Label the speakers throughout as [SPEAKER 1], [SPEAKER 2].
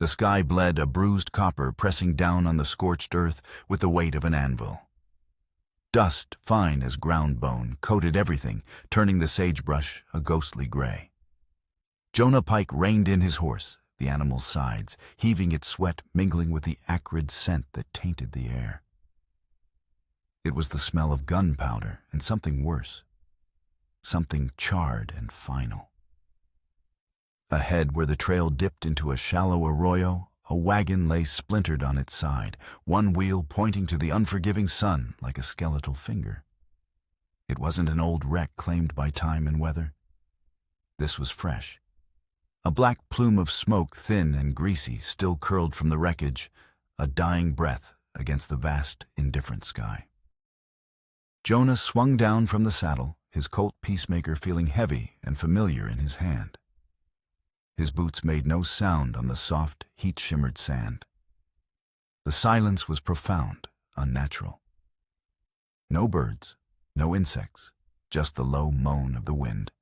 [SPEAKER 1] The sky bled a bruised copper pressing down on the scorched earth with the weight of an anvil. Dust, fine as ground bone, coated everything, turning the sagebrush a ghostly gray. Jonah Pike reined in his horse, the animal's sides, heaving its sweat mingling with the acrid scent that tainted the air. It was the smell of gunpowder and something worse, something charred and final. Ahead, where the trail dipped into a shallow arroyo, a wagon lay splintered on its side, one wheel pointing to the unforgiving sun like a skeletal finger. It wasn't an old wreck claimed by time and weather. This was fresh. A black plume of smoke, thin and greasy, still curled from the wreckage, a dying breath against the vast, indifferent sky. Jonah swung down from the saddle, his Colt Peacemaker feeling heavy and familiar in his hand. His boots made no sound on the soft, heat-shimmered sand. The silence was profound, unnatural. No birds, no insects, just the low moan of the wind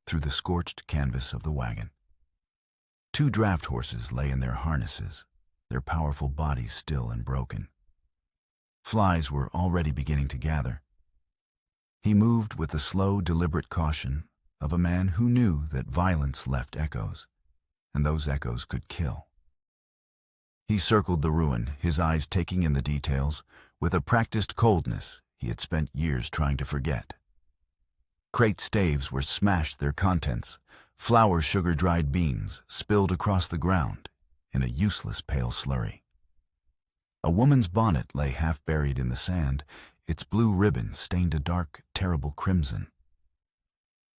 [SPEAKER 1] through the scorched canvas of the wagon. 2 draft horses lay in their harnesses, their powerful bodies still and broken. Flies were already beginning to gather. He moved with the slow, deliberate caution of a man who knew that violence left echoes, and those echoes could kill. He circled the ruin, his eyes taking in the details, with a practiced coldness he had spent years trying to forget. Crate staves were smashed, their contents, flour sugar-dried beans spilled across the ground in a useless pale slurry. A woman's bonnet lay half buried in the sand, its blue ribbon stained a dark, terrible crimson.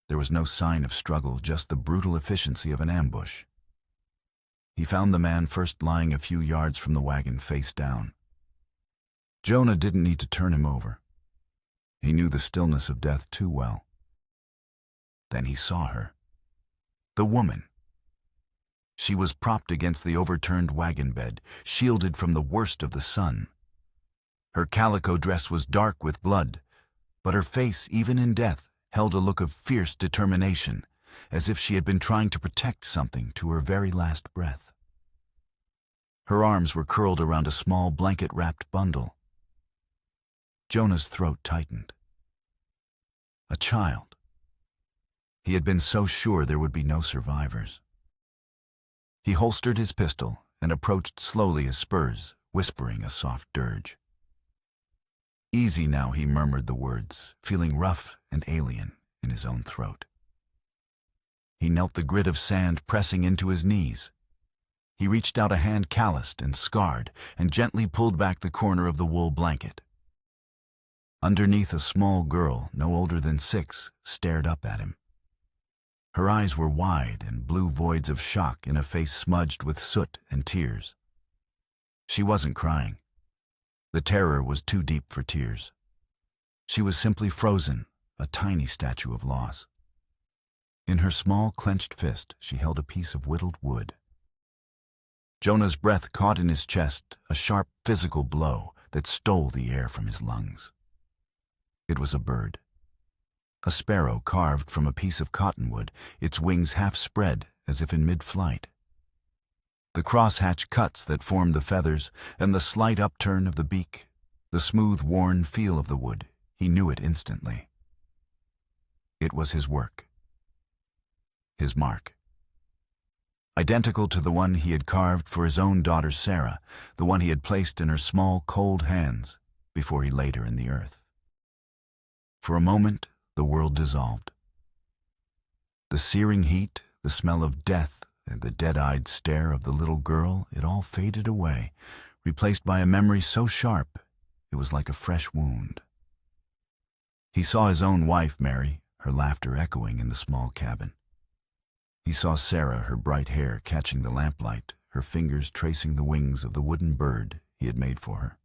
[SPEAKER 1] There was no sign of struggle, just the brutal efficiency of an ambush. He found the man first lying a few yards from the wagon, face down. Jonah didn't need to turn him over. He knew the stillness of death too well. Then he saw her. The woman. She was propped against the overturned wagon bed, shielded from the worst of the sun. Her calico dress was dark with blood, but her face, even in death, held a look of fierce determination, as if she had been trying to protect something to her very last breath. Her arms were curled around a small blanket-wrapped bundle. Jonah's throat tightened. A child. He had been so sure there would be no survivors. He holstered his pistol and approached slowly as spurs, whispering a soft dirge. Easy now, he murmured the words, feeling rough and alien in his own throat. He knelt the grit of sand pressing into his knees. He reached out a hand calloused and scarred and gently pulled back the corner of the wool blanket. Underneath, a small girl, no older than 6, stared up at him. Her eyes were wide and blue voids of shock in a face smudged with soot and tears. She wasn't crying. The terror was too deep for tears. She was simply frozen, a tiny statue of loss. In her small, clenched fist, she held a piece of whittled wood. Jonah's breath caught in his chest, a sharp physical blow that stole the air from his lungs. It was a bird. A sparrow carved from a piece of cottonwood, its wings half spread as if in mid-flight. The crosshatch cuts that formed the feathers and the slight upturn of the beak, the smooth, worn feel of the wood, he knew it instantly. It was his work. His mark. Identical to the one he had carved for his own daughter Sarah, the one he had placed in her small, cold hands before he laid her in the earth. For a moment, the world dissolved. The searing heat, the smell of death, and the dead-eyed stare of the little girl, it all faded away, replaced by a memory so sharp it was like a fresh wound. He saw his own wife, Mary, her laughter echoing in the small cabin. He saw Sarah, her bright hair catching the lamplight, her fingers tracing the wings of the wooden bird he had made for her.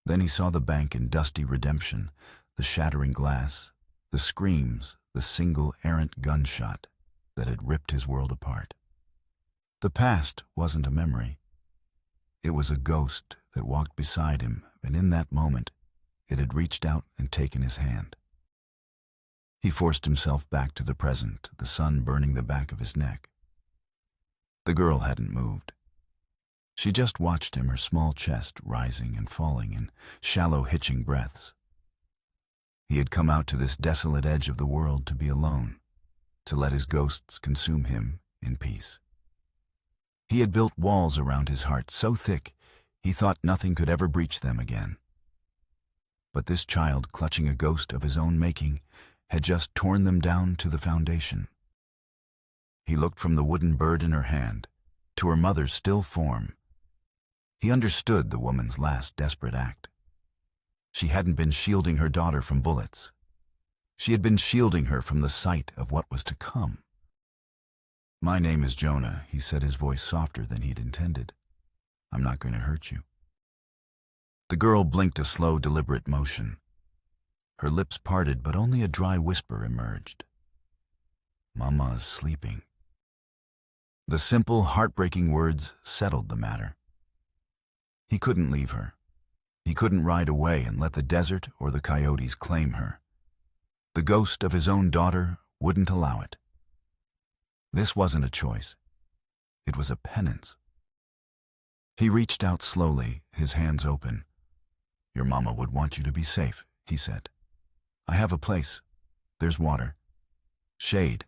[SPEAKER 1] Then he saw the bank in dusty redemption, the shattering glass, the screams, the single errant gunshot that had ripped his world apart. The past wasn't a memory. It was a ghost that walked beside him, and in that moment, it had reached out and taken his hand. He forced himself back to the present, the sun burning the back of his neck. The girl hadn't moved. She just watched him, her small chest rising and falling in shallow, hitching breaths. He had come out to this desolate edge of the world to be alone, to let his ghosts consume him in peace. He had built walls around his heart so thick he thought nothing could ever breach them again. But this child, clutching a ghost of his own making, had just torn them down to the foundation. He looked from the wooden bird in her hand to her mother's still form. He understood the woman's last desperate act. She hadn't been shielding her daughter from bullets. She had been shielding her from the sight of what was to come. "My name is Jonah," he said, his voice softer than he'd intended. "I'm not going to hurt you." The girl blinked a slow, deliberate motion. Her lips parted, but only a dry whisper emerged. "Mama's sleeping." The simple, heartbreaking words settled the matter. He couldn't leave her. He couldn't ride away and let the desert or the coyotes claim her. The ghost of his own daughter wouldn't allow it. This wasn't a choice. It was a penance. He reached out slowly, his hands open. "Your mama would want you to be safe," he said. "I have a place. There's water. Shade."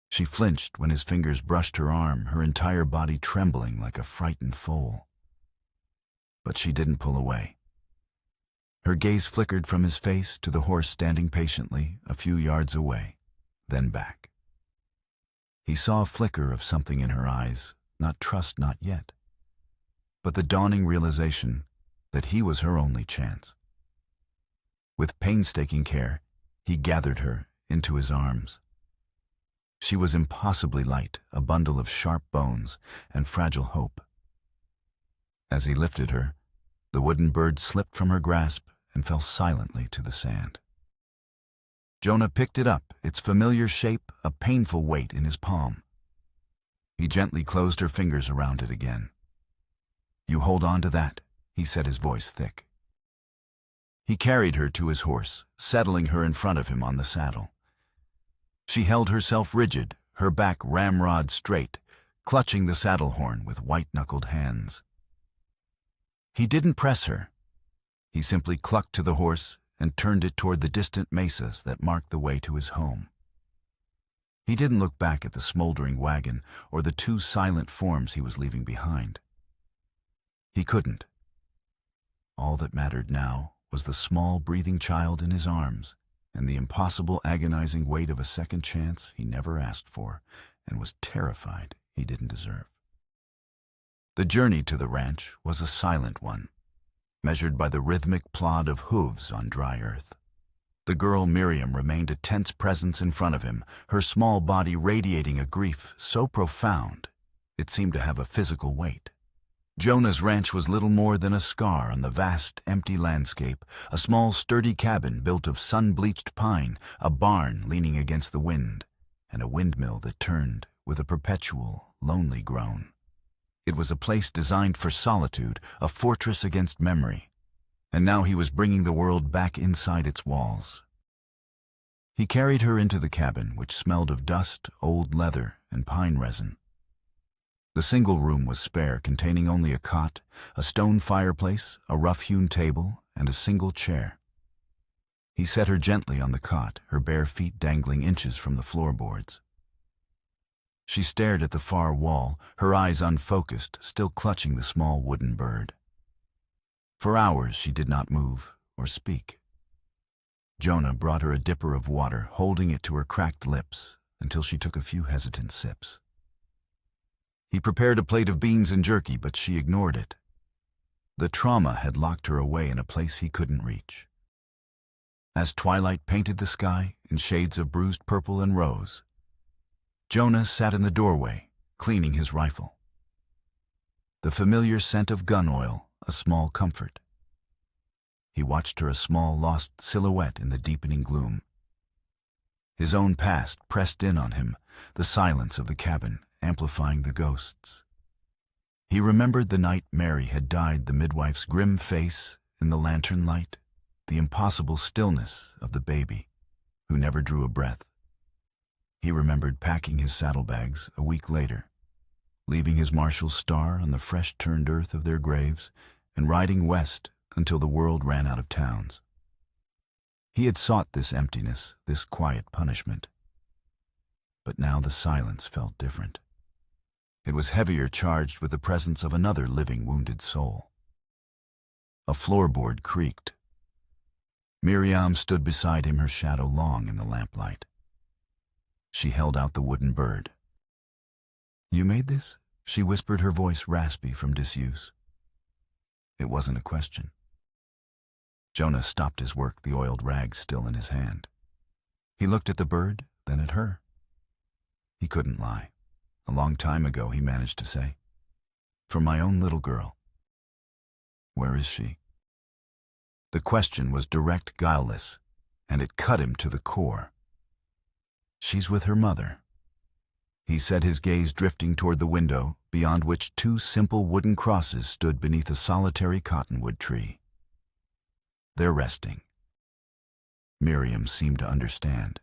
[SPEAKER 1] She flinched when his fingers brushed her arm, her entire body trembling like a frightened foal. But she didn't pull away. Her gaze flickered from his face to the horse standing patiently a few yards away, then back. He saw a flicker of something in her eyes, not trust, not yet, but the dawning realization that he was her only chance. With painstaking care, he gathered her into his arms. She was impossibly light, a bundle of sharp bones and fragile hope. As he lifted her, the wooden bird slipped from her grasp and fell silently to the sand. Jonah picked it up, its familiar shape a painful weight in his palm. He gently closed her fingers around it again. "You hold on to that," he said, his voice thick. He carried her to his horse, settling her in front of him on the saddle. She held herself rigid, her back ramrod straight, clutching the saddle horn with white-knuckled hands. He didn't press her. He simply clucked to the horse and turned it toward the distant mesas that marked the way to his home. He didn't look back at the smoldering wagon or the two silent forms he was leaving behind. He couldn't. All that mattered now was the small, breathing child in his arms and the impossible, agonizing weight of a second chance he never asked for and was terrified he didn't deserve. The journey to the ranch was a silent one, measured by the rhythmic plod of hooves on dry earth. The girl Miriam remained a tense presence in front of him, her small body radiating a grief so profound it seemed to have a physical weight. Jonah's ranch was little more than a scar on the vast, empty landscape, a small, sturdy cabin built of sun-bleached pine, a barn leaning against the wind, and a windmill that turned with a perpetual, lonely groan. It was a place designed for solitude, a fortress against memory, and now he was bringing the world back inside its walls. He carried her into the cabin, which smelled of dust, old leather, and pine resin. The single room was spare, containing only a cot, a stone fireplace, a rough-hewn table, and a single chair. He set her gently on the cot, her bare feet dangling inches from the floorboards. She stared at the far wall, her eyes unfocused, still clutching the small wooden bird. For hours she did not move or speak. Jonah brought her a dipper of water, holding it to her cracked lips until she took a few hesitant sips. He prepared a plate of beans and jerky, but she ignored it. The trauma had locked her away in a place he couldn't reach. As twilight painted the sky in shades of bruised purple and rose, Jonah sat in the doorway, cleaning his rifle. The familiar scent of gun oil, a small comfort. He watched her, a small, lost silhouette in the deepening gloom. His own past pressed in on him, the silence of the cabin amplifying the ghosts. He remembered the night Mary had died, the midwife's grim face in the lantern light, the impossible stillness of the baby, who never drew a breath. He remembered packing his saddlebags a week later, leaving his marshal's star on the fresh-turned earth of their graves and riding west until the world ran out of towns. He had sought this emptiness, this quiet punishment. But now the silence felt different. It was heavier, charged with the presence of another living wounded soul. A floorboard creaked. Miriam stood beside him, her shadow long in the lamplight. She held out the wooden bird. "You made this?" she whispered, her voice raspy from disuse. It wasn't a question. Jonah stopped his work, the oiled rag still in his hand. He looked at the bird, then at her. He couldn't lie. A long time ago, he managed to say, "For my own little girl." "Where is she?" The question was direct, guileless, and it cut him to the core. "She's with her mother," he said, his gaze drifting toward the window, beyond which two simple wooden crosses stood beneath a solitary cottonwood tree. "They're resting." Miriam seemed to understand.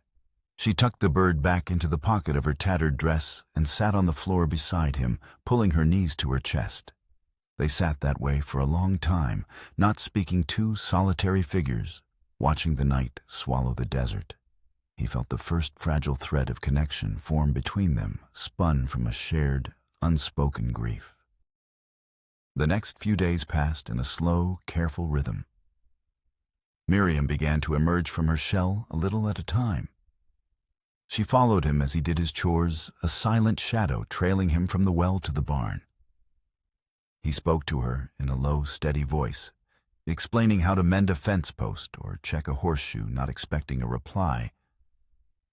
[SPEAKER 1] She tucked the bird back into the pocket of her tattered dress and sat on the floor beside him, pulling her knees to her chest. They sat that way for a long time, not speaking, two solitary figures, watching the night swallow the desert. He felt the first fragile thread of connection form between them, spun from a shared, unspoken grief. The next few days passed in a slow, careful rhythm. Miriam began to emerge from her shell a little at a time. She followed him as he did his chores, a silent shadow trailing him from the well to the barn. He spoke to her in a low, steady voice, explaining how to mend a fence post or check a horseshoe, not expecting a reply,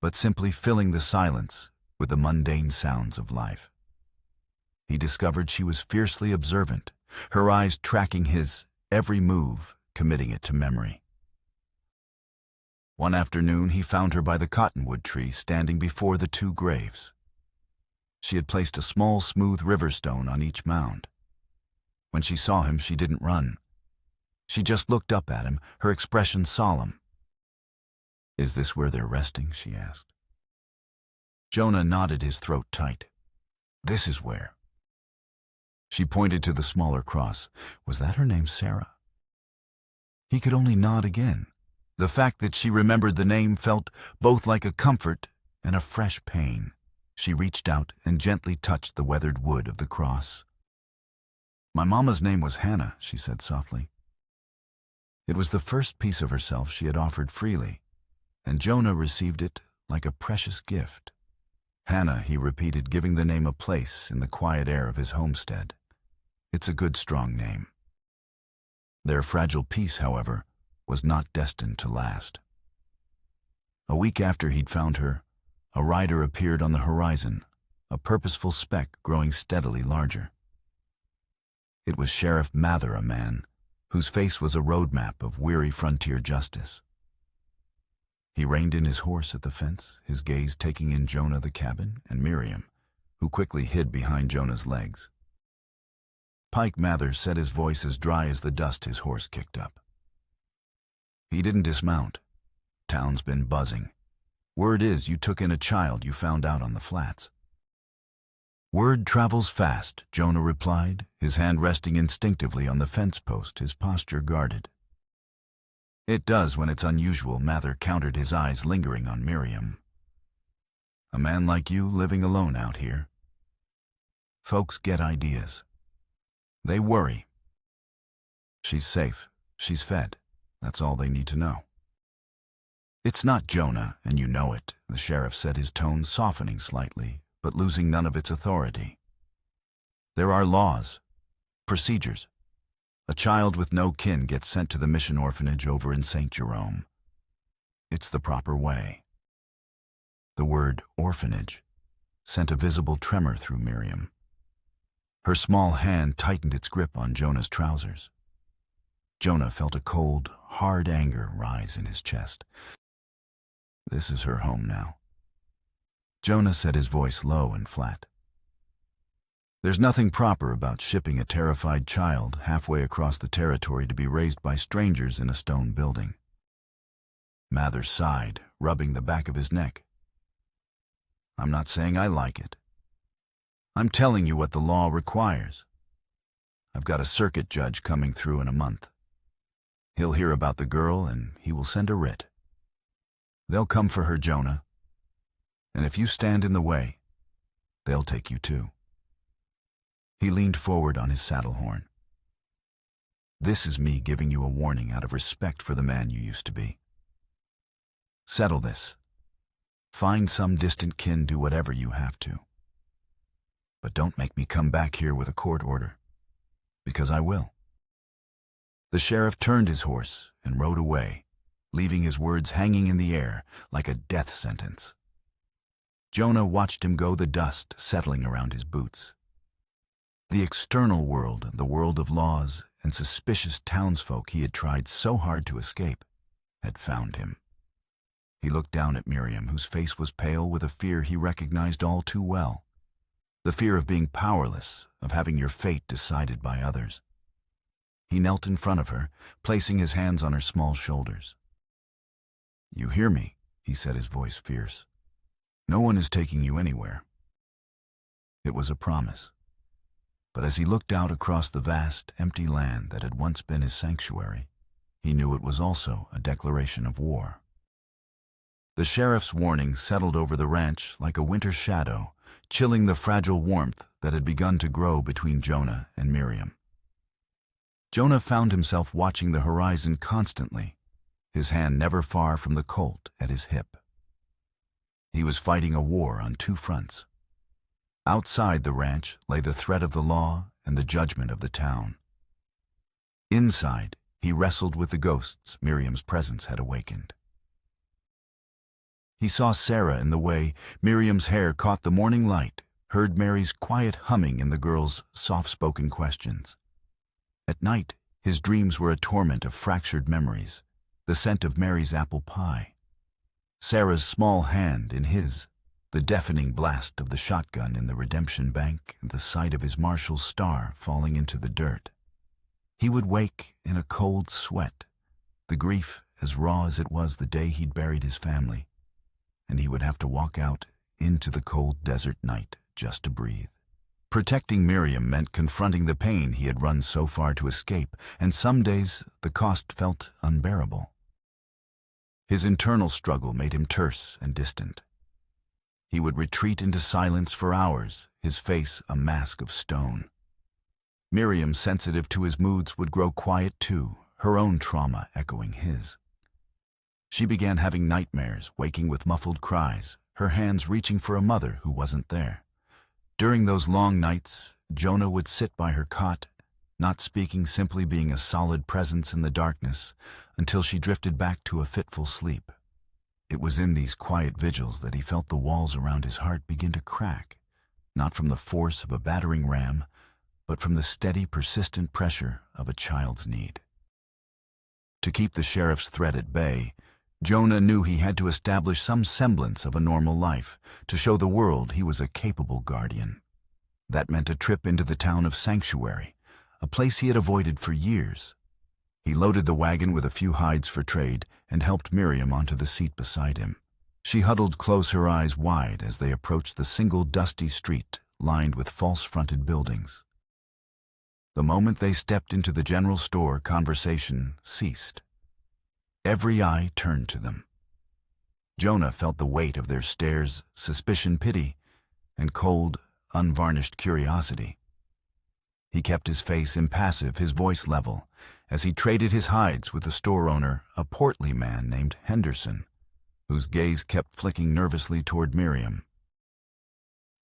[SPEAKER 1] but simply filling the silence with the mundane sounds of life. He discovered she was fiercely observant, her eyes tracking his every move, committing it to memory. One afternoon, he found her by the cottonwood tree, standing before the two graves. She had placed a small, smooth river stone on each mound. When she saw him, she didn't run. She just looked up at him, her expression solemn. "Is this where they're resting?" she asked. Jonah nodded, his throat tight. "This is where." She pointed to the smaller cross. Was that her name, Sarah? He could only nod again. The fact that she remembered the name felt both like a comfort and a fresh pain. She reached out and gently touched the weathered wood of the cross. "My mama's name was Hannah," she said softly. It was the first piece of herself she had offered freely, and Jonah received it like a precious gift. "Hannah," he repeated, giving the name a place in the quiet air of his homestead. "It's a good, strong name." Their fragile peace, however, was not destined to last. A week after he'd found her, a rider appeared on the horizon, a purposeful speck growing steadily larger. It was Sheriff Mather, a man whose face was a roadmap of weary frontier justice. He reined in his horse at the fence, his gaze taking in Jonah, the cabin, and Miriam, who quickly hid behind Jonah's legs. Pike Mather said, his voice as dry as the dust his horse kicked up. "He didn't dismount. Town's been buzzing. Word is you took in a child you found out on the flats." "Word travels fast," Jonah replied, his hand resting instinctively on the fence post, his posture guarded. "It does when it's unusual," Mather countered, his eyes lingering on Miriam. "A man like you living alone out here. Folks get ideas. They worry. She's safe. She's fed. That's all they need to know." "It's not Jonah, and you know it," the sheriff said, his tone softening slightly, but losing none of its authority. "There are laws, procedures. A child with no kin gets sent to the mission orphanage over in St. Jerome. It's the proper way." The word orphanage sent a visible tremor through Miriam. Her small hand tightened its grip on Jonah's trousers. Jonah felt a cold, hard anger rise in his chest. This is her home now. Jonah said, his voice low and flat. There's nothing proper about shipping a terrified child halfway across the territory to be raised by strangers in a stone building. Mather sighed, rubbing the back of his neck. I'm not saying I like it. I'm telling you what the law requires. I've got a circuit judge coming through in a month. He'll hear about the girl and he will send a writ. They'll come for her, Jonah. And if you stand in the way, they'll take you too. He leaned forward on his saddle horn. This is me giving you a warning out of respect for the man you used to be. Settle this. Find some distant kin, do whatever you have to. But don't make me come back here with a court order, because I will. The sheriff turned his horse and rode away, leaving his words hanging in the air like a death sentence. Jonah watched him go, the dust settling around his boots. The external world, the world of laws and suspicious townsfolk he had tried so hard to escape, had found him. He looked down at Miriam, whose face was pale with a fear he recognized all too well. The fear of being powerless, of having your fate decided by others. He knelt in front of her, placing his hands on her small shoulders. "You hear me," he said, his voice fierce. "No one is taking you anywhere." It was a promise. But as he looked out across the vast, empty land that had once been his sanctuary, he knew it was also a declaration of war. The sheriff's warning settled over the ranch like a winter shadow, chilling the fragile warmth that had begun to grow between Jonah and Miriam. Jonah found himself watching the horizon constantly, his hand never far from the Colt at his hip. He was fighting a war on two fronts. Outside the ranch lay the threat of the law and the judgment of the town. Inside, he wrestled with the ghosts Miriam's presence had awakened. He saw Sarah in the way Miriam's hair caught the morning light, heard Mary's quiet humming in the girl's soft-spoken questions. At night, his dreams were a torment of fractured memories, the scent of Mary's apple pie, Sarah's small hand in his, the deafening blast of the shotgun in the redemption bank, and the sight of his marshal's star falling into the dirt. He would wake in a cold sweat, the grief as raw as it was the day he'd buried his family, and he would have to walk out into the cold desert night just to breathe. Protecting Miriam meant confronting the pain he had run so far to escape, and some days the cost felt unbearable. His internal struggle made him terse and distant. He would retreat into silence for hours, his face a mask of stone. Miriam, sensitive to his moods, would grow quiet too, her own trauma echoing his. She began having nightmares, waking with muffled cries, her hands reaching for a mother who wasn't there. During those long nights, Jonah would sit by her cot, not speaking, simply being a solid presence in the darkness, until she drifted back to a fitful sleep. It was in these quiet vigils that he felt the walls around his heart begin to crack, not from the force of a battering ram, but from the steady, persistent pressure of a child's need. To keep the sheriff's threat at bay, Jonah knew he had to establish some semblance of a normal life, to show the world he was a capable guardian. That meant a trip into the town of Sanctuary, a place he had avoided for years. He loaded the wagon with a few hides for trade and helped Miriam onto the seat beside him. She huddled close, her eyes wide as they approached the single dusty street lined with false-fronted buildings. The moment they stepped into the general store, conversation ceased. Every eye turned to them. Jonah felt the weight of their stares, suspicion, pity, and cold, unvarnished curiosity. He kept his face impassive, his voice level, as he traded his hides with the store owner, a portly man named Henderson, whose gaze kept flicking nervously toward Miriam.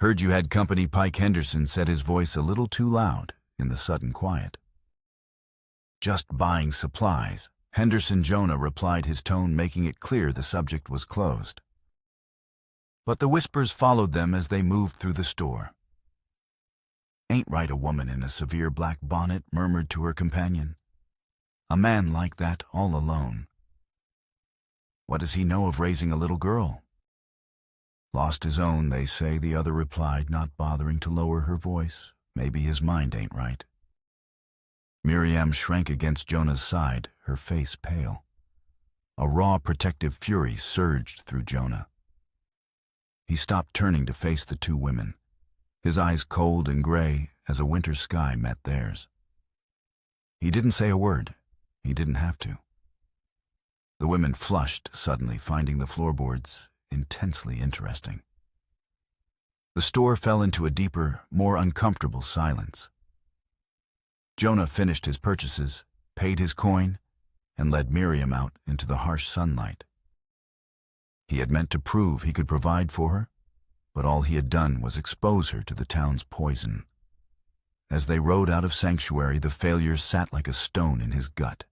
[SPEAKER 1] "Heard you had company," Pike Henderson said, his voice a little too loud in the sudden quiet. "Just buying supplies," Henderson. Jonah replied, his tone making it clear the subject was closed. But the whispers followed them as they moved through the store. "Ain't right, a woman in a severe black bonnet murmured to her companion. A man like that all alone. What does he know of raising a little girl?" "Lost his own, they say," the other replied, not bothering to lower her voice. "Maybe his mind ain't right." Miriam shrank against Jonah's side, her face pale. A raw, protective fury surged through Jonah. He stopped, turning to face the two women. his eyes cold and gray as a winter sky met theirs. He didn't say a word. He didn't have to. The women flushed suddenly, finding the floorboards intensely interesting. The store fell into a deeper, more uncomfortable silence. Jonah finished his purchases, paid his coin, and led Miriam out into the harsh sunlight. He had meant to prove he could provide for her, but all he had done was expose her to the town's poison. As they rode out of sanctuary, the failure sat like a stone in his gut.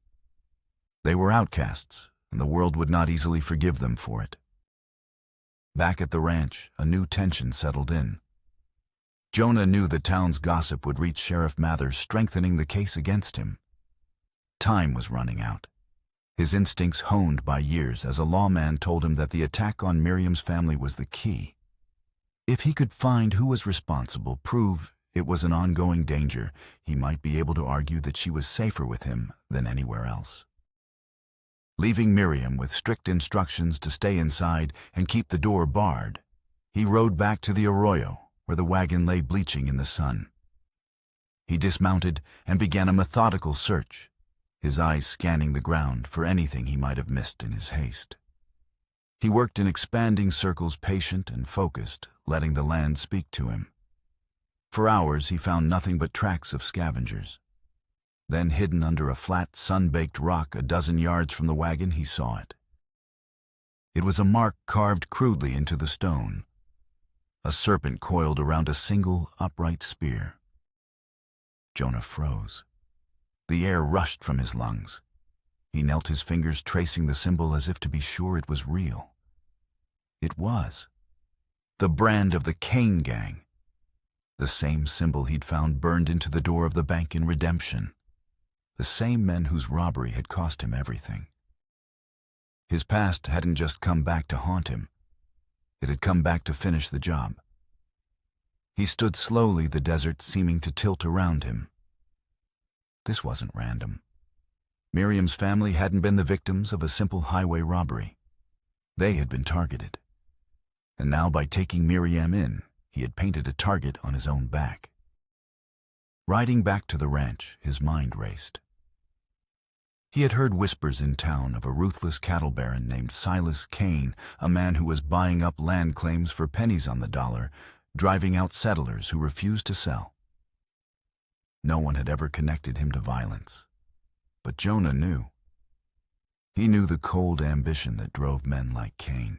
[SPEAKER 1] They were outcasts, and the world would not easily forgive them for it. Back at the ranch, a new tension settled in. Jonah knew the town's gossip would reach Sheriff Mather, strengthening the case against him. Time was running out. His instincts honed by years as a lawman told him that the attack on Miriam's family was the key. If he could find who was responsible, prove it was an ongoing danger, he might be able to argue that she was safer with him than anywhere else. Leaving Miriam with strict instructions to stay inside and keep the door barred, he rode back to the arroyo where the wagon lay bleaching in the sun. He dismounted and began a methodical search, his eyes scanning the ground for anything he might have missed in his haste. He worked in expanding circles, patient and focused, letting the land speak to him. For hours he found nothing but tracks of scavengers. Then, hidden under a flat, sun-baked rock a dozen yards from the wagon, he saw it. It was a mark carved crudely into the stone, a serpent coiled around a single, upright spear. Jonah froze. The air rushed from his lungs. He knelt, his fingers tracing the symbol as if to be sure it was real. It was. The brand of the Cain gang. The same symbol he'd found burned into the door of the bank in Redemption. The same men whose robbery had cost him everything. His past hadn't just come back to haunt him. It had come back to finish the job. He stood slowly, the desert seeming to tilt around him. This wasn't random. Miriam's family hadn't been the victims of a simple highway robbery. They had been targeted. And now, by taking Miriam in, he had painted a target on his own back. Riding back to the ranch, his mind raced. He had heard whispers in town of a ruthless cattle baron named Silas Cain, a man who was buying up land claims for pennies on the dollar, driving out settlers who refused to sell. No one had ever connected him to violence. But Jonah knew. He knew the cold ambition that drove men like Cain.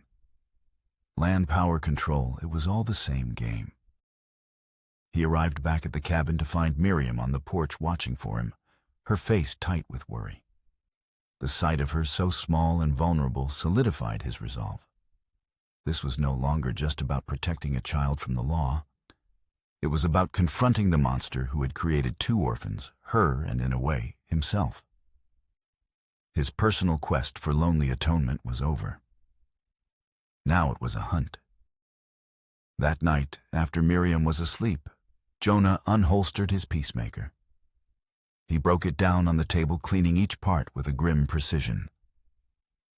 [SPEAKER 1] Land, power, control, it was all the same game. He arrived back at the cabin to find Miriam on the porch watching for him, her face tight with worry. The sight of her, so small and vulnerable, solidified his resolve. This was no longer just about protecting a child from the law. It was about confronting the monster who had created two orphans, her and, in a way, himself. His personal quest for lonely atonement was over. Now it was a hunt. That night, after Miriam was asleep, Jonah unholstered his peacemaker. He broke it down on the table, cleaning each part with a grim precision.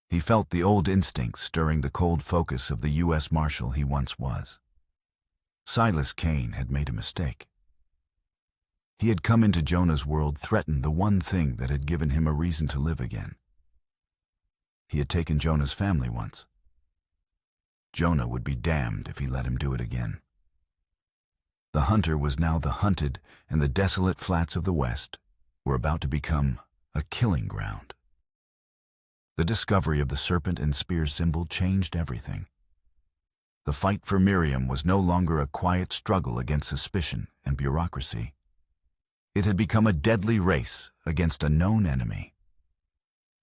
[SPEAKER 1] He felt the old instincts stirring the cold focus of the U.S. Marshal he once was. Silas Cain had made a mistake. He had come into Jonah's world, threatened the one thing that had given him a reason to live again. He had taken Jonah's family once. Jonah would be damned if he let him do it again. The hunter was now the hunted, and the desolate flats of the West were about to become a killing ground. The discovery of the serpent and spear symbol changed everything. The fight for Miriam was no longer a quiet struggle against suspicion and bureaucracy. It had become a deadly race against a known enemy.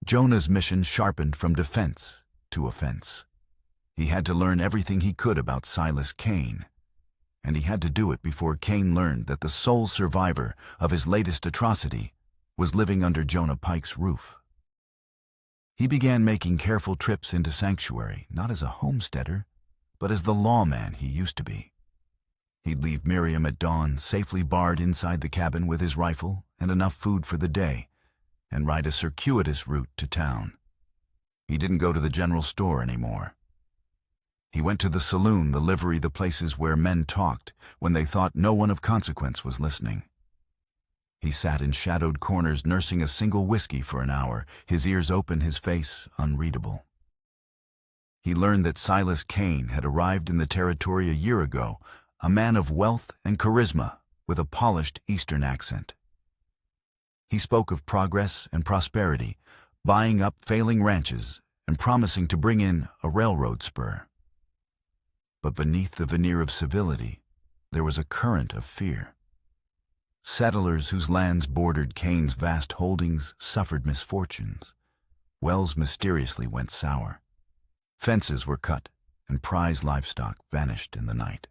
[SPEAKER 1] Jonah's mission sharpened from defense to offense. He had to learn everything he could about Silas Cain, and he had to do it before Cain learned that the sole survivor of his latest atrocity was living under Jonah Pike's roof. He began making careful trips into sanctuary, not as a homesteader, but as the lawman he used to be. He'd leave Miriam at dawn, safely barred inside the cabin with his rifle and enough food for the day, and ride a circuitous route to town. He didn't go to the general store anymore. He went to the saloon, the livery, the places where men talked when they thought no one of consequence was listening. He sat in shadowed corners nursing a single whiskey for an hour, his ears open, his face unreadable. He learned that Silas Kane had arrived in the territory a year ago, a man of wealth and charisma with a polished Eastern accent. He spoke of progress and prosperity, buying up failing ranches and promising to bring in a railroad spur. But beneath the veneer of civility, there was a current of fear. Settlers whose lands bordered Kane's vast holdings suffered misfortunes. Wells mysteriously went sour. Fences were cut, and prize livestock vanished in the night.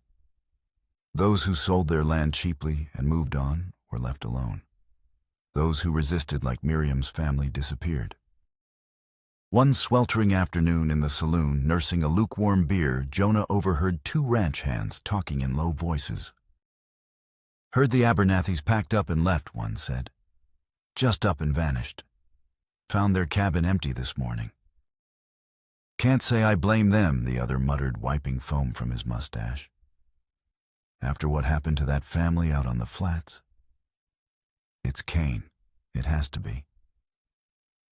[SPEAKER 1] Those who sold their land cheaply and moved on were left alone. Those who resisted, like Miriam's family, disappeared. One sweltering afternoon in the saloon, nursing a lukewarm beer, Jonah overheard two ranch hands talking in low voices. "Heard the Abernathys packed up and left," one said. "Just up and vanished. Found their cabin empty this morning." "Can't say I blame them," the other muttered, wiping foam from his mustache. "After what happened to that family out on the flats. It's Kane. It has to be.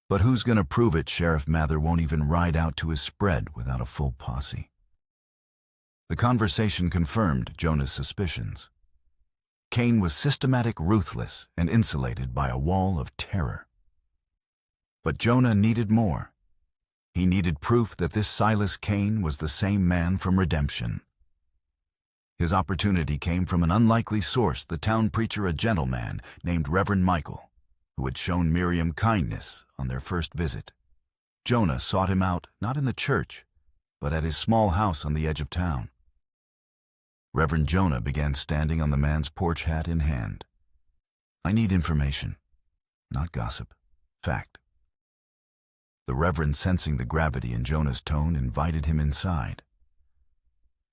[SPEAKER 1] But who's going to prove it? Sheriff Mather won't even ride out to his spread without a full posse." The conversation confirmed Jonah's suspicions. Kane was systematic, ruthless, and insulated by a wall of terror. But Jonah needed more. He needed proof that this Silas Kane was the same man from Redemption. His opportunity came from an unlikely source, the town preacher, a gentleman named Reverend Michael, who had shown Miriam kindness on their first visit. Jonah sought him out, not in the church, but at his small house on the edge of town. Reverend Jonah began standing on the man's porch, hat in hand. "I need information, not gossip. Fact." The Reverend, sensing the gravity in Jonah's tone, invited him inside.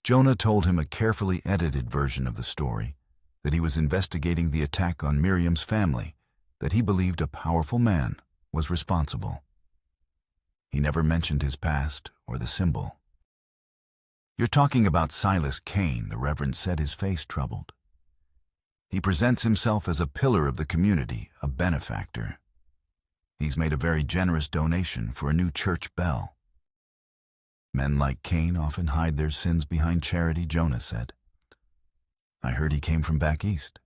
[SPEAKER 1] Jonah told him a carefully edited version of the story, that he was investigating the attack on Miriam's family, that he believed a powerful man was responsible. He never mentioned his past or the symbol. "You're talking about Silas Kane," the Reverend said, his face troubled. "He presents himself as a pillar of the community, a benefactor. He's made a very generous donation for a new church bell." "Men like Kane often hide their sins behind charity," Jonah said. "I heard he came from back east.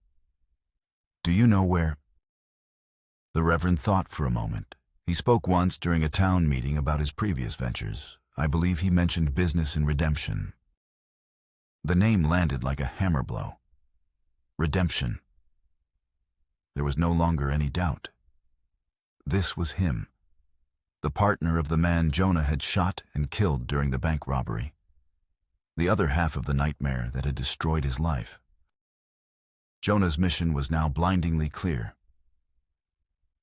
[SPEAKER 1] Do you know where?" The Reverend thought for a moment. He spoke once during a town meeting about his previous ventures. I believe he mentioned business in Redemption. The name landed like a hammer blow. Redemption. There was no longer any doubt. This was him, the partner of the man Jonah had shot and killed during the bank robbery, the other half of the nightmare that had destroyed his life. Jonah's mission was now blindingly clear.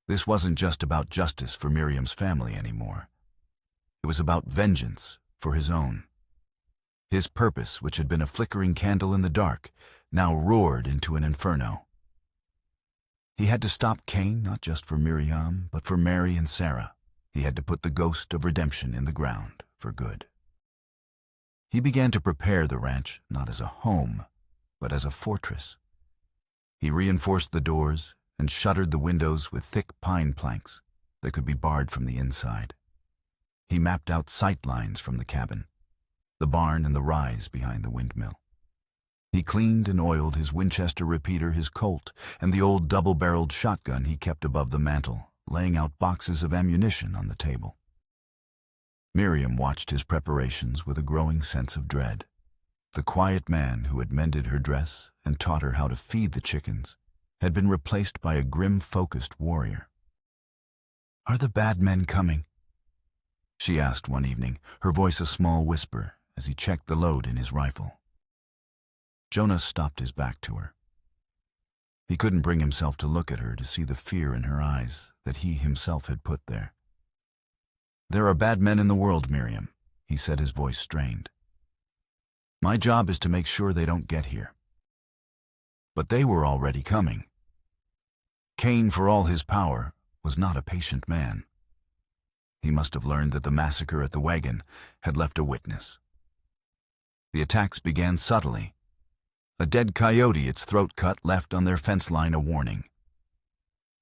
[SPEAKER 1] This wasn't just about justice for Miriam's family anymore. It was about vengeance for his own. His purpose, which had been a flickering candle in the dark, now roared into an inferno. He had to stop Kane, not just for Miriam, but for Mary and Sarah. He had to put the ghost of redemption in the ground for good. He began to prepare the ranch not as a home, but as a fortress. He reinforced the doors and shuttered the windows with thick pine planks that could be barred from the inside. He mapped out sight lines from the cabin, the barn and the rise behind the windmill. He cleaned and oiled his Winchester repeater, his Colt, and the old double-barreled shotgun he kept above the mantel, laying out boxes of ammunition on the table. Miriam watched his preparations with a growing sense of dread. The quiet man who had mended her dress and taught her how to feed the chickens had been replaced by a grim, focused warrior. "Are the bad men coming?" she asked one evening, her voice a small whisper as he checked the load in his rifle. Jonah stopped his back to her. He couldn't bring himself to look at her, to see the fear in her eyes that he himself had put there. "There are bad men in the world, Miriam," he said, his voice strained. "My job is to make sure they don't get here." But they were already coming. Kane, for all his power, was not a patient man. He must have learned that the massacre at the wagon had left a witness. The attacks began subtly. A dead coyote, its throat cut, left on their fence line a warning.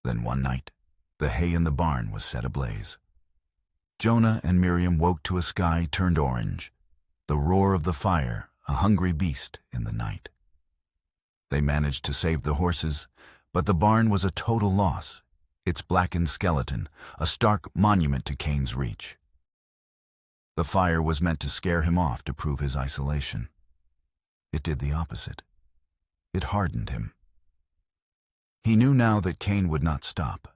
[SPEAKER 1] Then one night, the hay in the barn was set ablaze. Jonah and Miriam woke to a sky turned orange, the roar of the fire, a hungry beast in the night. They managed to save the horses, but the barn was a total loss, its blackened skeleton, a stark monument to Cain's reach. The fire was meant to scare him off to prove his isolation. It did the opposite. It hardened him. He knew now that Cain would not stop.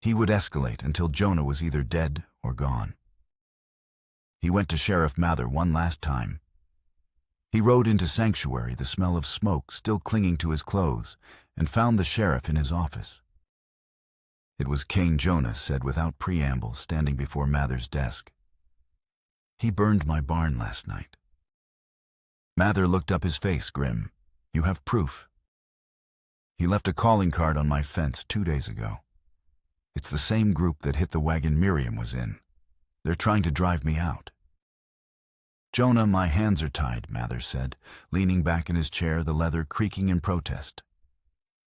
[SPEAKER 1] He would escalate until Jonah was either dead or gone. He went to Sheriff Mather one last time. He rode into sanctuary, the smell of smoke still clinging to his clothes, and found the sheriff in his office. It was Cain Jonah said without preamble, standing before Mather's desk. "He burned my barn last night." Mather looked up, his face grim. "You have proof?" "He left a calling card on my fence 2 days ago. It's the same group that hit the wagon Miriam was in. They're trying to drive me out." "Jonah, my hands are tied," Mather said, leaning back in his chair, the leather creaking in protest.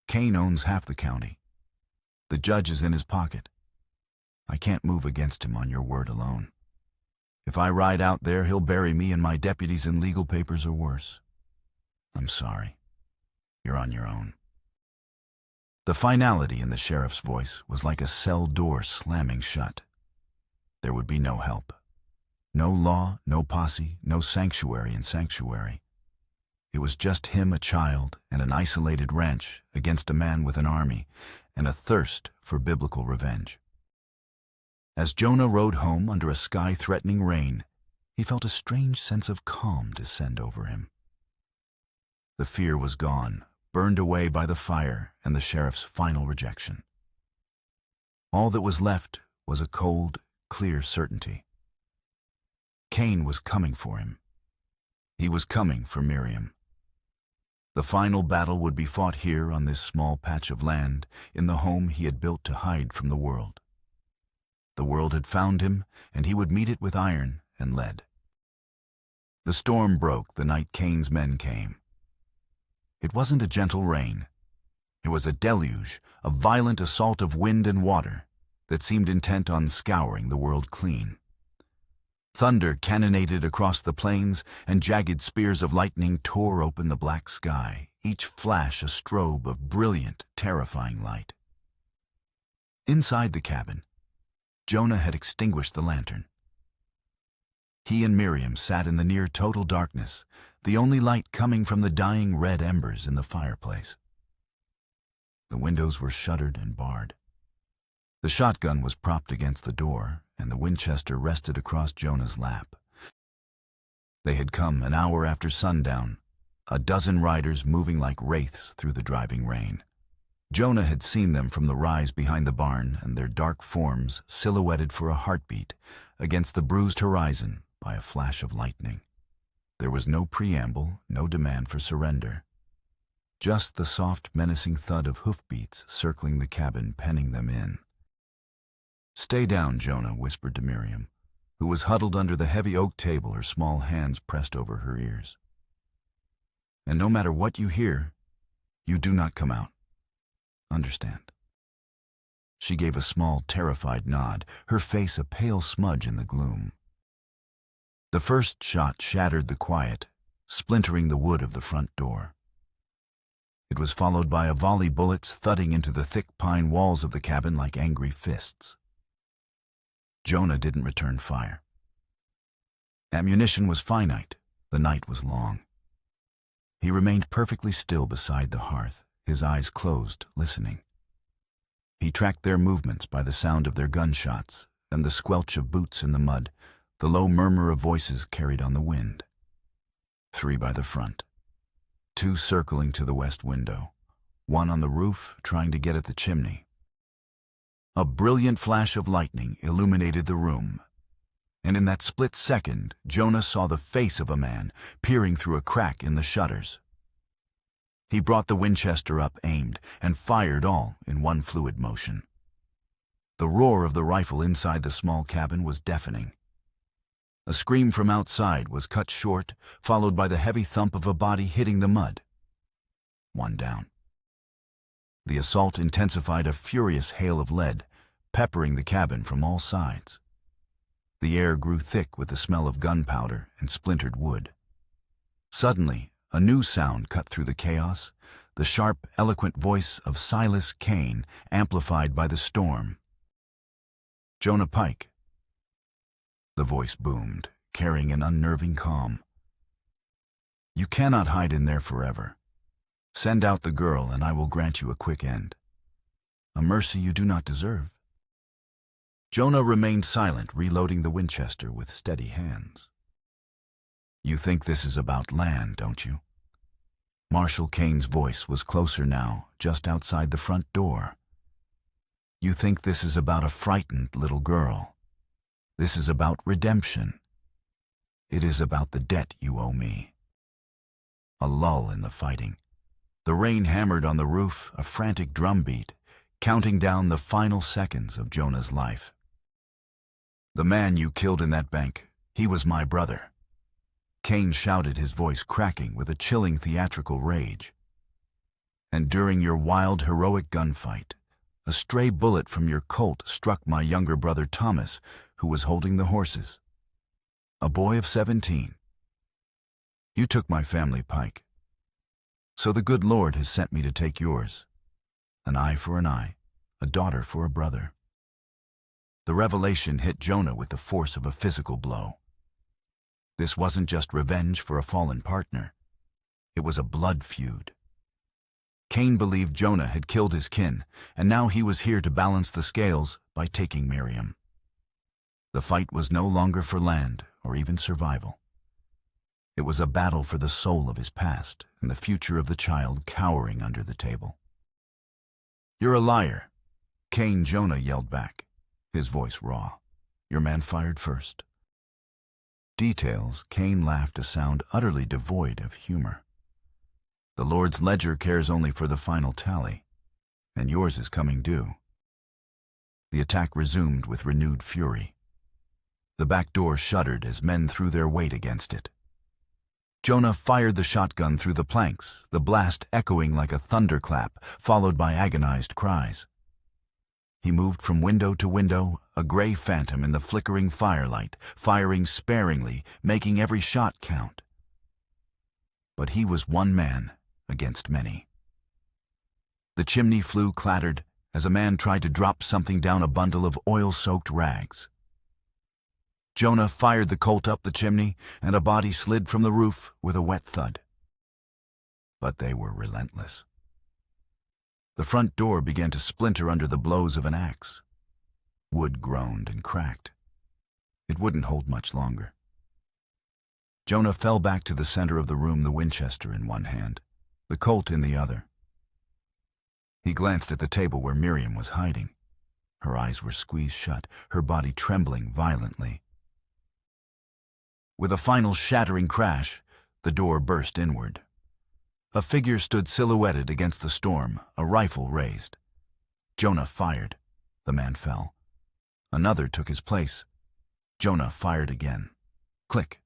[SPEAKER 1] "Cain owns half the county. The judge is in his pocket. I can't move against him on your word alone. If I ride out there, he'll bury me and my deputies in legal papers or worse. I'm sorry. You're on your own." The finality in the sheriff's voice was like a cell door slamming shut. There would be no help. No law, no posse, no sanctuary in sanctuary. It was just him, a child, and an isolated ranch against a man with an army and a thirst for biblical revenge. As Jonah rode home under a sky-threatening rain, he felt a strange sense of calm descend over him. The fear was gone, burned away by the fire and the sheriff's final rejection. All that was left was a cold, clear certainty. Cain was coming for him. He was coming for Miriam. The final battle would be fought here on this small patch of land, in the home he had built to hide from the world. The world had found him, and he would meet it with iron and lead. The storm broke the night Cain's men came. It wasn't a gentle rain. It was a deluge, a violent assault of wind and water that seemed intent on scouring the world clean. Thunder cannonaded across the plains, and jagged spears of lightning tore open the black sky, each flash a strobe of brilliant, terrifying light. Inside the cabin, Jonah had extinguished the lantern. He and Miriam sat in the near-total darkness, the only light coming from the dying red embers in the fireplace. The windows were shuttered and barred. The shotgun was propped against the door, and the Winchester rested across Jonah's lap. They had come an hour after sundown, a dozen riders moving like wraiths through the driving rain. Jonah had seen them from the rise behind the barn, and their dark forms silhouetted for a heartbeat against the bruised horizon by a flash of lightning. There was no preamble, no demand for surrender. Just the soft, menacing thud of hoofbeats circling the cabin, penning them in. "Stay down," Jonah whispered to Miriam, who was huddled under the heavy oak table, her small hands pressed over her ears. "And no matter what you hear, you do not come out. Understand?" She gave a small, terrified nod, her face a pale smudge in the gloom. The first shot shattered the quiet, splintering the wood of the front door. It was followed by a volley, bullets thudding into the thick pine walls of the cabin like angry fists. Jonah didn't return fire. Ammunition was finite. The night was long. He remained perfectly still beside the hearth, his eyes closed, listening. He tracked their movements by the sound of their gunshots and the squelch of boots in the mud, the low murmur of voices carried on the wind. 3 by the front, 2 circling to the west window, 1 on the roof trying to get at the chimney. A brilliant flash of lightning illuminated the room, and in that split second, Jonah saw the face of a man peering through a crack in the shutters. He brought the Winchester up, aimed, and fired all in one fluid motion. The roar of the rifle inside the small cabin was deafening. A scream from outside was cut short, followed by the heavy thump of a body hitting the mud. One down. The assault intensified, a furious hail of lead, peppering the cabin from all sides. The air grew thick with the smell of gunpowder and splintered wood. Suddenly, a new sound cut through the chaos, the sharp, eloquent voice of Silas Kane, amplified by the storm. "Jonah Pike." The voice boomed, carrying an unnerving calm. "You cannot hide in there forever. Send out the girl, and I will grant you a quick end. A mercy you do not deserve." Jonah remained silent, reloading the Winchester with steady hands. "You think this is about land, don't you?" Marshal Kane's voice was closer now, just outside the front door. "You think this is about a frightened little girl. This is about redemption. It is about the debt you owe me." A lull in the fighting. The rain hammered on the roof, a frantic drumbeat, counting down the final seconds of Jonah's life. "The man you killed in that bank, he was my brother." Kane shouted, his voice cracking with a chilling theatrical rage. "And during your wild, heroic gunfight, a stray bullet from your Colt struck my younger brother Thomas, who was holding the horses. A boy of 17. You took my family, Pike. So the good Lord has sent me to take yours. An eye for an eye, a daughter for a brother." The revelation hit Jonah with the force of a physical blow. This wasn't just revenge for a fallen partner. It was a blood feud. Kane believed Jonah had killed his kin, and now he was here to balance the scales by taking Miriam. The fight was no longer for land or even survival. It was a battle for the soul of his past and the future of the child cowering under the table. "You're a liar," Kane Jonah yelled back, his voice raw. "Your man fired first." Details, Kane laughed, a sound utterly devoid of humor. "The Lord's ledger cares only for the final tally, and yours is coming due." The attack resumed with renewed fury. The back door shuddered as men threw their weight against it. Jonah fired the shotgun through the planks, the blast echoing like a thunderclap, followed by agonized cries. He moved from window to window, a gray phantom in the flickering firelight, firing sparingly, making every shot count. But he was one man against many. The chimney flue clattered as a man tried to drop something down a bundle of oil-soaked rags. Jonah fired the Colt up the chimney, and a body slid from the roof with a wet thud. But they were relentless. The front door began to splinter under the blows of an axe. Wood groaned and cracked. It wouldn't hold much longer. Jonah fell back to the center of the room, the Winchester in one hand, the Colt in the other. He glanced at the table where Miriam was hiding. Her eyes were squeezed shut, her body trembling violently. With a final shattering crash, the door burst inward. A figure stood silhouetted against the storm, a rifle raised. Jonah fired. The man fell. Another took his place. Jonah fired again. Click.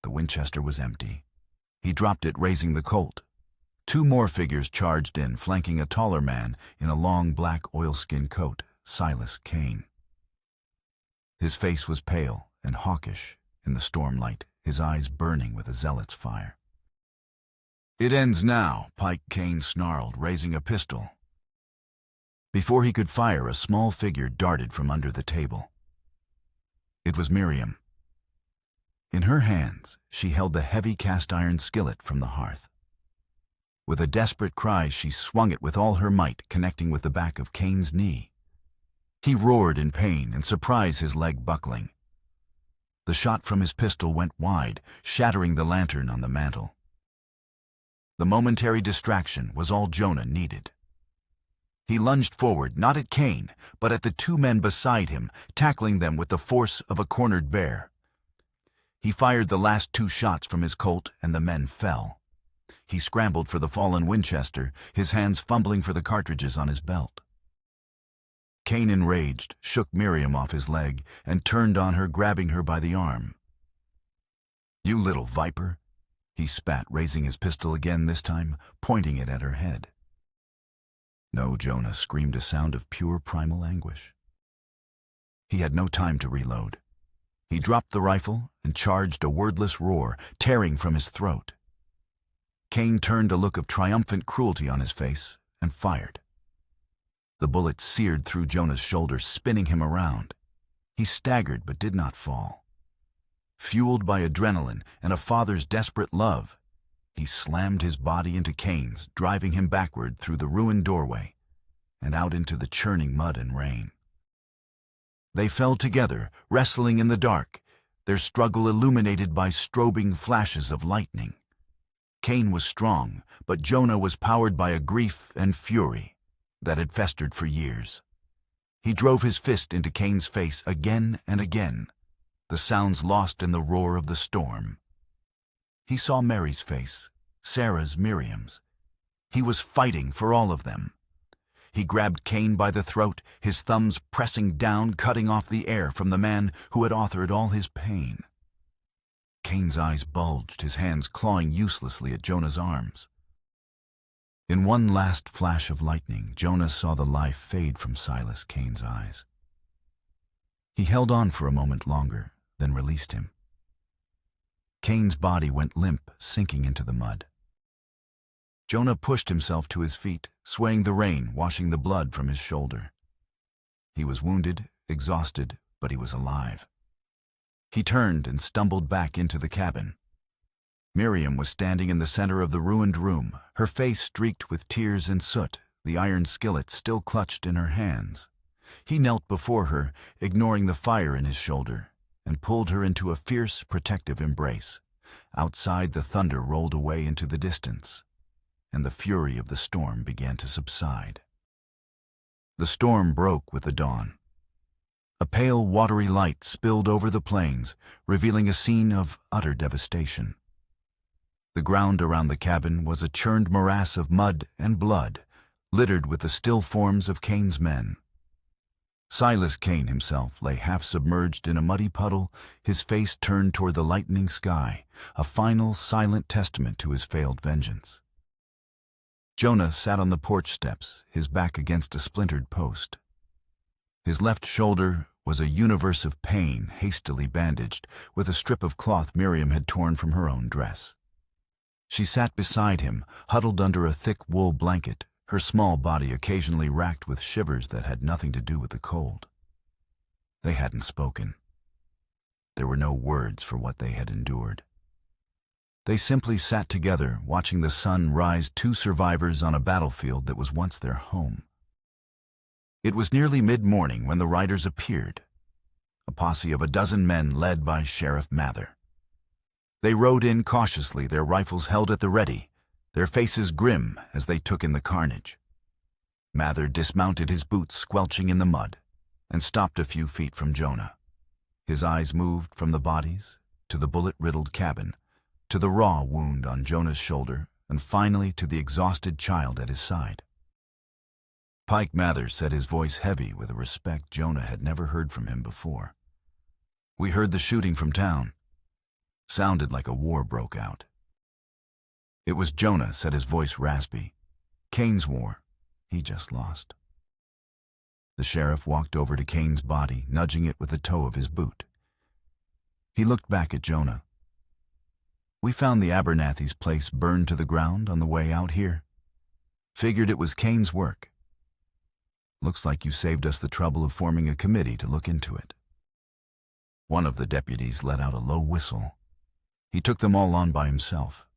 [SPEAKER 1] The Winchester was empty. He dropped it, raising the Colt. Two more figures charged in, flanking a taller man in a long black oilskin coat, Silas Kane. His face was pale and hawkish in the stormlight, his eyes burning with a zealot's fire. "It ends now," Pike Kane snarled, raising a pistol. Before he could fire, a small figure darted from under the table. It was Miriam. In her hands, she held the heavy cast-iron skillet from the hearth. With a desperate cry, she swung it with all her might, connecting with the back of Kane's knee. He roared in pain and surprise, his leg buckling. The shot from his pistol went wide, shattering the lantern on the mantel. The momentary distraction was all Jonah needed. He lunged forward, not at Kane, but at the two men beside him, tackling them with the force of a cornered bear. He fired the last two shots from his Colt, and the men fell. He scrambled for the fallen Winchester, his hands fumbling for the cartridges on his belt. Cain, enraged, shook Miriam off his leg and turned on her, grabbing her by the arm. "You little viper," he spat, raising his pistol again, this time pointing it at her head. No, Jonah screamed a sound of pure primal anguish. He had no time to reload. He dropped the rifle and charged a wordless roar, tearing from his throat. Cain turned a look of triumphant cruelty on his face and fired. The bullet seared through Jonah's shoulder, spinning him around. He staggered but did not fall. Fueled by adrenaline and a father's desperate love, he slammed his body into Cain's, driving him backward through the ruined doorway and out into the churning mud and rain. They fell together, wrestling in the dark, their struggle illuminated by strobing flashes of lightning. Cain was strong, but Jonah was powered by a grief and fury that had festered for years. He drove his fist into Cain's face again and again, the sounds lost in the roar of the storm. He saw Mary's face, Sarah's, Miriam's. He was fighting for all of them. He grabbed Cain by the throat, his thumbs pressing down, cutting off the air from the man who had authored all his pain. Cain's eyes bulged, his hands clawing uselessly at Jonah's arms. In one last flash of lightning, Jonah saw the life fade from Silas Cain's eyes. He held on for a moment longer, then released him. Cain's body went limp, sinking into the mud. Jonah pushed himself to his feet, swaying the rain, washing the blood from his shoulder. He was wounded, exhausted, but he was alive. He turned and stumbled back into the cabin. Miriam was standing in the center of the ruined room, her face streaked with tears and soot, the iron skillet still clutched in her hands. He knelt before her, ignoring the fire in his shoulder, and pulled her into a fierce, protective embrace. Outside, the thunder rolled away into the distance, and the fury of the storm began to subside. The storm broke with the dawn. A pale, watery light spilled over the plains, revealing a scene of utter devastation. The ground around the cabin was a churned morass of mud and blood, littered with the still forms of Cain's men. Silas Cain himself lay half submerged in a muddy puddle, his face turned toward the lightening sky, a final, silent testament to his failed vengeance. Jonah sat on the porch steps, his back against a splintered post. His left shoulder was a universe of pain, hastily bandaged with a strip of cloth Miriam had torn from her own dress. She sat beside him, huddled under a thick wool blanket, her small body occasionally racked with shivers that had nothing to do with the cold. They hadn't spoken. There were no words for what they had endured. They simply sat together, watching the sun rise, two survivors on a battlefield that was once their home. It was nearly mid-morning when the riders appeared, a posse of a dozen men led by Sheriff Mather. They rode in cautiously, their rifles held at the ready, their faces grim as they took in the carnage. Mather dismounted, his boots squelching in the mud, and stopped a few feet from Jonah. His eyes moved from the bodies to the bullet-riddled cabin, to the raw wound on Jonah's shoulder, and finally to the exhausted child at his side. Pike Mather said, his voice heavy with a respect Jonah had never heard from him before. "We heard the shooting from town. Sounded like a war broke out." "It was Jonah," said his voice raspy. "Cain's war. He just lost." The sheriff walked over to Cain's body, nudging it with the toe of his boot. He looked back at Jonah. "We found the Abernathy's place burned to the ground on the way out here. Figured it was Cain's work. Looks like you saved us the trouble of forming a committee to look into it." One of the deputies let out a low whistle. He took them all on by himself.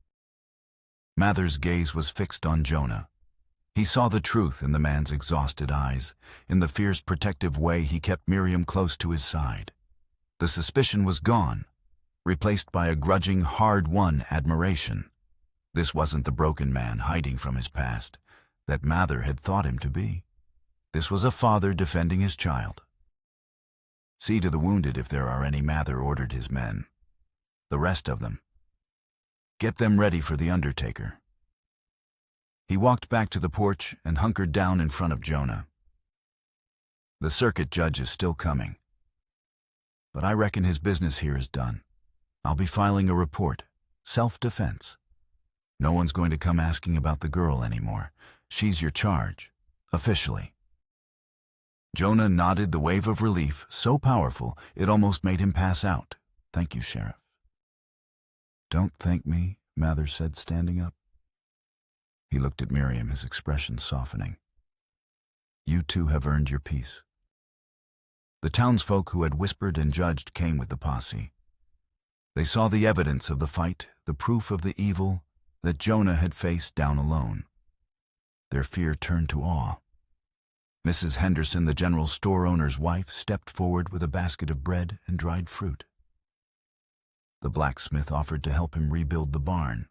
[SPEAKER 1] Mather's gaze was fixed on Jonah. He saw the truth in the man's exhausted eyes, in the fierce protective way he kept Miriam close to his side. The suspicion was gone, replaced by a grudging, hard-won admiration. This wasn't the broken man hiding from his past that Mather had thought him to be. This was a father defending his child. "See to the wounded if there are any," Mather ordered his men. "The rest of them, get them ready for the undertaker." He walked back to the porch and hunkered down in front of Jonah. The circuit judge is still coming. But I reckon his business here is done. I'll be filing a report. Self-defense. No one's going to come asking about the girl anymore. She's your charge. Officially. Jonah nodded, the wave of relief so powerful it almost made him pass out. Thank you, Sheriff. Don't thank me, Mather said, standing up. He looked at Miriam, his expression softening. You two have earned your peace. The townsfolk who had whispered and judged came with the posse. They saw the evidence of the fight, the proof of the evil that Jonah had faced down alone. Their fear turned to awe. Mrs. Henderson, the general store owner's wife, stepped forward with a basket of bread and dried fruit. The blacksmith offered to help him rebuild the barn.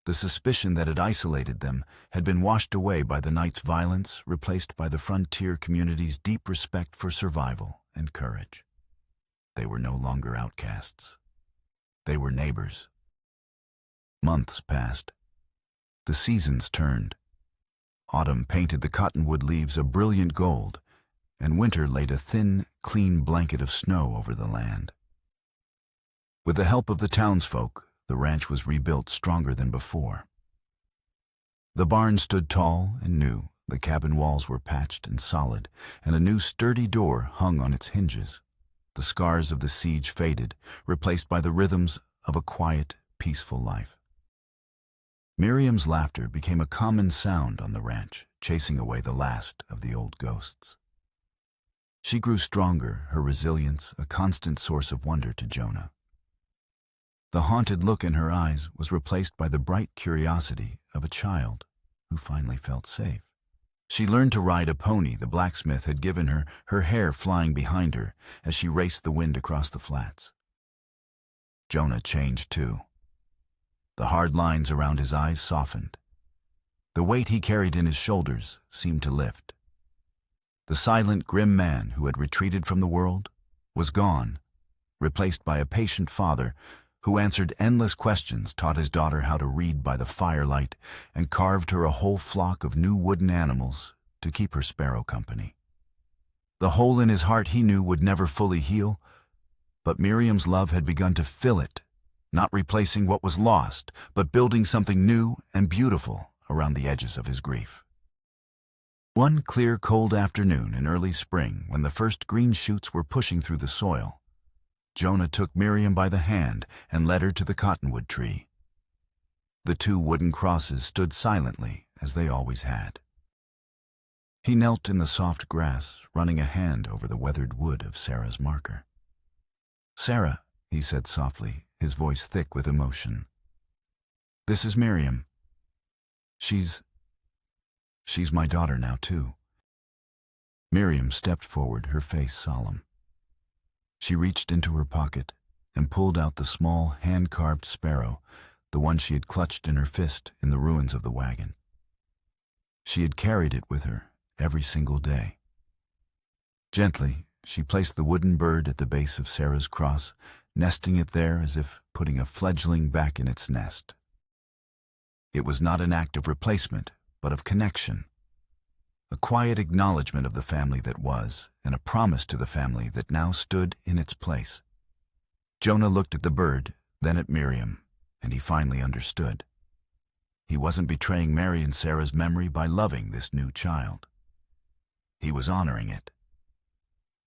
[SPEAKER 1] The suspicion that had isolated them had been washed away by the night's violence, replaced by the frontier community's deep respect for survival and courage. They were no longer outcasts. They were neighbors. Months passed. The seasons turned. Autumn painted the cottonwood leaves a brilliant gold, and winter laid a thin, clean blanket of snow over the land. With the help of the townsfolk, the ranch was rebuilt stronger than before. The barn stood tall and new, the cabin walls were patched and solid, and a new sturdy door hung on its hinges. The scars of the siege faded, replaced by the rhythms of a quiet, peaceful life. Miriam's laughter became a common sound on the ranch, chasing away the last of the old ghosts. She grew stronger, her resilience a constant source of wonder to Jonah. The haunted look in her eyes was replaced by the bright curiosity of a child who finally felt safe. She learned to ride a pony the blacksmith had given her, her hair flying behind her as she raced the wind across the flats. Jonah changed too. The hard lines around his eyes softened. The weight he carried in his shoulders seemed to lift. The silent, grim man who had retreated from the world was gone, replaced by a patient father who answered endless questions, taught his daughter how to read by the firelight, and carved her a whole flock of new wooden animals to keep her sparrow company. The hole in his heart he knew would never fully heal, but Miriam's love had begun to fill it, not replacing what was lost, but building something new and beautiful around the edges of his grief. One clear, cold afternoon in early spring, when the first green shoots were pushing through the soil, Jonah took Miriam by the hand and led her to the cottonwood tree. The two wooden crosses stood silently, as they always had. He knelt in the soft grass, running a hand over the weathered wood of Sarah's marker. "Sarah," he said softly, his voice thick with emotion. "This is Miriam. She's my daughter now, too." Miriam stepped forward, her face solemn. She reached into her pocket and pulled out the small, hand-carved sparrow, the one she had clutched in her fist in the ruins of the wagon. She had carried it with her every single day. Gently, she placed the wooden bird at the base of Sarah's cross, nesting it there as if putting a fledgling back in its nest. It was not an act of replacement, but of connection. A quiet acknowledgement of the family that was, and a promise to the family that now stood in its place. Jonah looked at the bird, then at Miriam, and he finally understood. He wasn't betraying Mary and Sarah's memory by loving this new child. He was honoring it.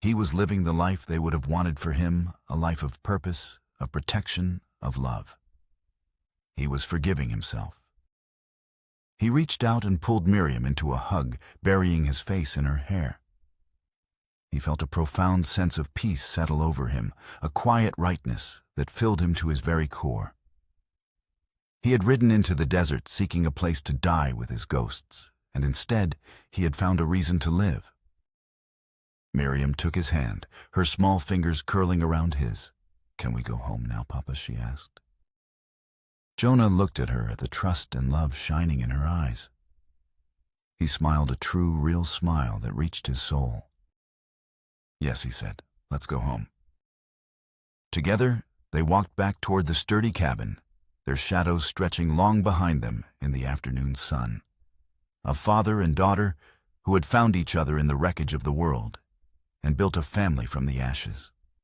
[SPEAKER 1] He was living the life they would have wanted for him, a life of purpose, of protection, of love. He was forgiving himself. He reached out and pulled Miriam into a hug, burying his face in her hair. He felt a profound sense of peace settle over him, a quiet rightness that filled him to his very core. He had ridden into the desert seeking a place to die with his ghosts, and instead he had found a reason to live. Miriam took his hand, her small fingers curling around his. "Can we go home now, Papa?" she asked. Jonah looked at her, the trust and love shining in her eyes. He smiled a true, real smile that reached his soul. "Yes," he said, "let's go home." Together, they walked back toward the sturdy cabin, their shadows stretching long behind them in the afternoon sun. A father and daughter who had found each other in the wreckage of the world and built a family from the ashes.